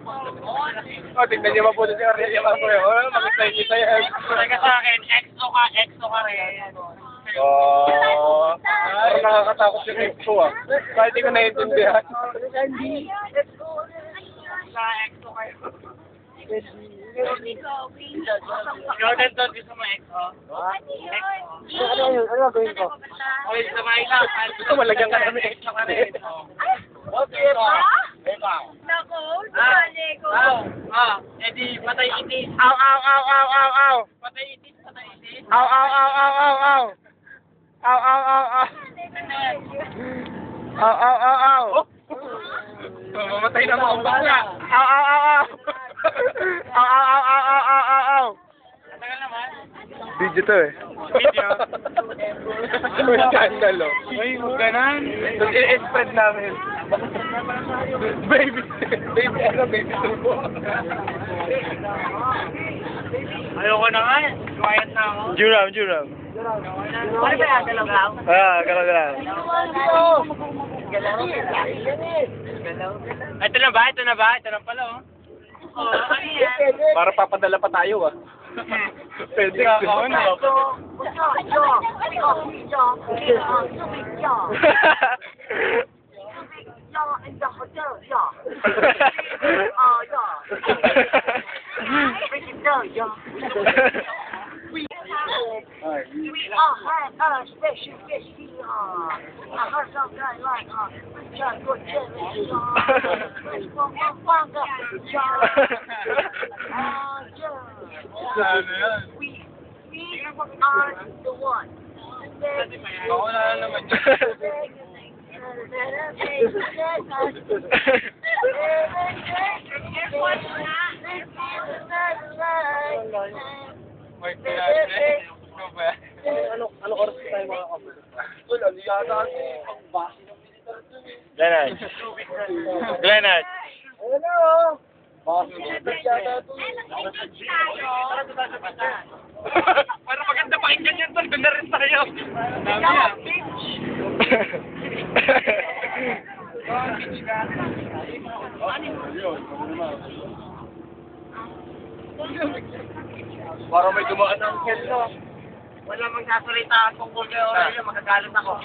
Oh, tignan niyo mabuti si Ariel yung ako yun. Oh, makita niyo sa'yo. Teka sa akin, exo ka rin. Oh, parang nakakatakot yung exo ah. Kahit hindi ko naiintindihan. Sa exo kayo. Jordan, doon gusto mo exo? Ano gagawin ko? Okay, sabay lang. Gusto mo lagyan ka namin exo ka rin. Okay pa? Nako, sumali ko. Edi, patay itis. Ow, ow, ow, ow, ow, ow. Patay itis, patay itis. Ow, ow, ow, ow, ow, ow. Ow, ow, ow, ow. Ow, ow, ow, ow. Mamatay na mga baka. Ow, ow, ow, ow. Ow, ow, ow, ow, ow, ow, ow, ow. Tagal naman. Video to eh. Video? May scandal oh. Uy, huwag ganan. I-spread namin. Baby turbo. Ayoko na nga. Quiet na ako. Juram. Ano ba yan? Galaw-galaw? Galaw. Ito na ba? Ito na pala, oh. Ano yan? Para papadala pa tayo ah. Pwede ako na. We all had a special fish here. I heard some guy like, John Good Jelly, we are the one. Ako na naman Ano oras tayo mga kapatid? Wala, yata kasi pagbasi ng militar dun eh. Leonard. Ano? Baka militar yata dun. Para maganda pakinggan yan, tol. Doon na rin tayo. Dami ah. Para may dumaan ng hell no. Wala magsasalita tungkol kay Aurelio, magagalit ako.